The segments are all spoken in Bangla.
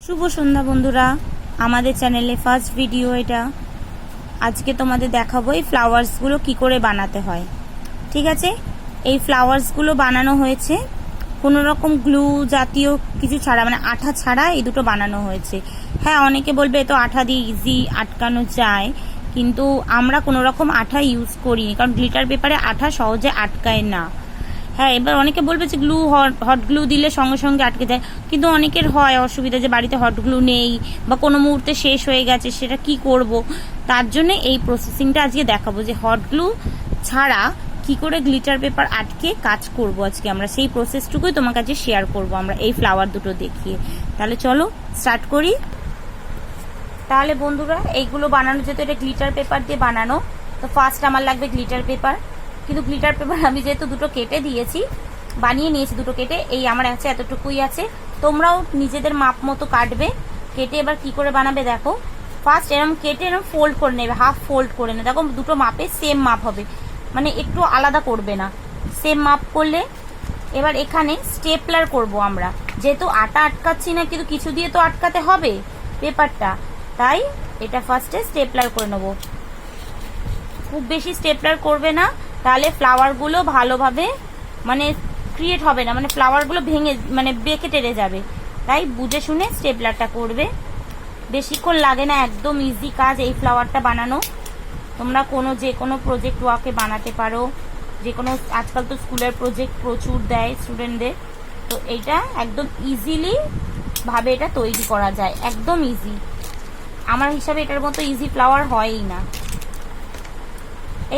শুভ সন্ধ্যা বন্ধুরা, আমাদের চ্যানেলে ফার্স্ট ভিডিও এটা। আজকে তোমাদের দেখাবো এই ফ্লাওয়ার্সগুলো কি করে বানাতে হয়। ঠিক আছে, এই ফ্লাওয়ার্সগুলো বানানো হয়েছে কোনো রকম গ্লু জাতীয় কিছু ছাড়া, মানে আঠা ছাড়া এই দুটো বানানো হয়েছে। হ্যাঁ, অনেকে বলবে তো আঠা দিয়ে ইজি আটকানো যায়, কিন্তু আমরা কোনো রকম আঠা ইউজ করিনি, কারণ গ্লিটার পেপারে আঠা সহজে আটকায় না। হ্যাঁ, এবার অনেকে বলবে যে গ্লু হট গ্লু দিলে সঙ্গে সঙ্গে আটকে যায়, কিন্তু অনেকের হয় অসুবিধা যে বাড়িতে হট গ্লু নেই বা কোনো মুহূর্তে শেষ হয়ে গেছে, সেটা কি করব। তার জন্য এই প্রসেসিংটা আজকে দেখাবো যে হট গ্লু ছাড়া কি করে গ্লিটার পেপার আটকে কাজ করব। আজকে আমরা সেই প্রসেসটুকুই তোমার কাছে শেয়ার করব আমরা এই ফ্লাওয়ার দুটো দেখিয়ে। তাহলে চলো স্টার্ট করি। তাহলে বন্ধুরা, এইগুলো বানানো যেহেতু এটা গ্লিটার পেপার দিয়ে বানানো, তো ফার্স্ট আমার লাগবে গ্লিটার পেপার। কিন্তু গ্লিটার পেপার আমি যেহেতু দুটো কেটে দিয়েছি, বানিয়ে নিয়েছি দুটো কেটে, এই আমার আছে এতটুকুই আছে। তোমরাও নিজেদের মাপ মতো কাটবে, কেটে এবার কি করে বানাবে দেখো। ফার্স্ট এরকম কেটে এরকম ফোল্ড করে নেবে, হাফ ফোল্ড করে নেবে। দেখো দুটো মাপে সেম মাপ হবে, মানে একটু আলাদা করবে না, সেম মাপ করলে এবার এখানে স্টেপলার করব আমরা। যেহেতু আটা আটকাচ্ছি না, কিন্তু কিছু দিয়ে তো আটকাতে হবে পেপারটা, তাই এটা ফার্স্টে স্টেপলার করে নেবো। খুব বেশি স্টেপলার করবে না, তাহলে ফ্লাওয়ারগুলো ভালোভাবে মানে ক্রিয়েট হবে না, মানে ফ্লাওয়ারগুলো ভেঙে মানে বেঁকে টেরে যাবে। তাই বুঝে শুনে স্টেপলারটা করবে। বেশিক্ষণ লাগে না, একদম ইজি কাজ এই ফ্লাওয়ারটা বানানো। তোমরা যে কোনো প্রজেক্ট ওয়ার্কে বানাতে পারো, যে কোনো, আজকাল তো স্কুলের প্রজেক্ট প্রচুর দেয় স্টুডেন্টদের, তো এইটা একদম ইজিলি ভাবে এটা তৈরি করা যায়, একদম ইজি। আমার হিসাবে এটার মতো ইজি ফ্লাওয়ার হয়ই না।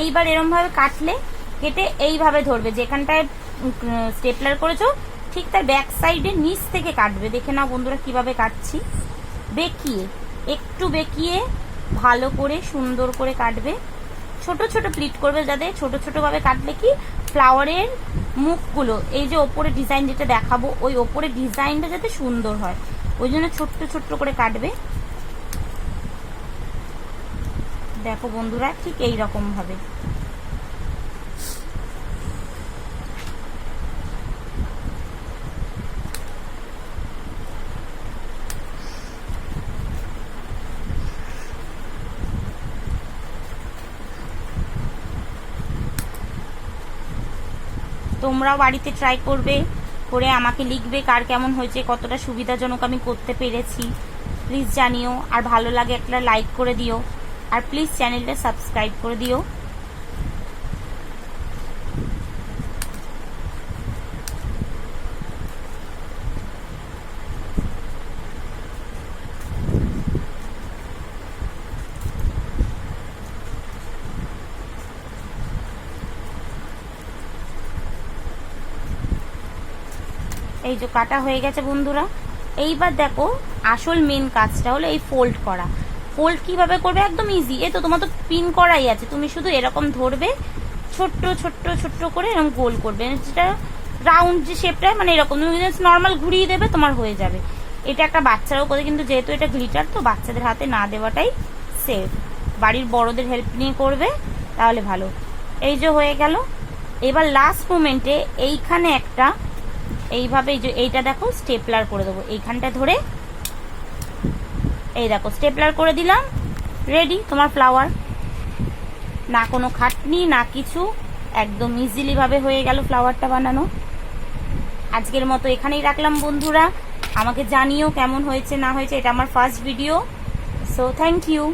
এইবার এরম ভাবে কাটলে, কেটে এইভাবে ধরবে, যেখানটায় স্টেপলার করেছো ঠিক তার ব্যাক সাইডে নিচ থেকে কাটবে। দেখে নাও বন্ধুরা কিভাবে কাটছি, বেঁকিয়ে, একটু বেঁকিয়ে ভালো করে সুন্দর করে কাটবে। ছোট ছোট প্লিট করবে, যাতে ছোট ছোট ভাবে কাটলে কি ফ্লাওয়ারের মুখগুলো, এই যে ওপরে ডিজাইন যেটা দেখাবো, ওই ওপরে ডিজাইনটা যাতে সুন্দর হয়, ওই জন্য ছোট্ট ছোট্ট করে কাটবে। দেখো বন্ধুরা, ঠিক এই রকম ভাবে। তোমরাও বাড়িতে ট্রাই করবে, করে আমাকে লিখবে কার কেমন হয়েছে, কতটা সুবিধাজনক আমি করতে পেরেছি প্লিজ জানিও। আর ভালো লাগে একটা লাইক করে দিও, আর প্লিজ চ্যানেলটা সাবস্ক্রাইব করে দিও। এই যে কাটা হয়ে গেছে বন্ধুরা। এইবার দেখো আসল মেন কাজটা হলো এই ফোল্ড করা। ফোল্ড কিভাবে করবে, একদম ইজি। এই তো তোমার তো পিন করাই আছে, তুমি শুধু এরকম ধরবে, ছোট্ট ছোট্ট ছোট্ট করে এরকম গোল করবে, যেটা রাউন্ড যে শেপটা, মানে এরকম তুমি নর্মাল ঘুরিয়ে দেবে, তোমার হয়ে যাবে। এটা একটা বাচ্চারাও করে, কিন্তু যেহেতু এটা গ্লিটার, তো বাচ্চাদের হাতে না দেওয়াটাই সেফ। বাড়ির বড়দের হেল্প নিয়ে করবে, তাহলে ভালো। এই যে হয়ে গেল। এবার লাস্ট মোমেন্টে এইখানে একটা এইভাবে, এইটা দেখো স্টেপলার করে দেবো, এইখানটা ধরে, এই দেখো স্টেপলার করে দিলাম। রেডি তোমার ফ্লাওয়ার, না কোনো খাটনি না কিছু, একদম ইজিলি ভাবে হয়ে গেল ফ্লাওয়ারটা বানানো। আজকের মতো এখানেই রাখলাম বন্ধুরা, আমাকে জানিও কেমন হয়েছে না হয়েছে, এটা আমার first video. So thank you.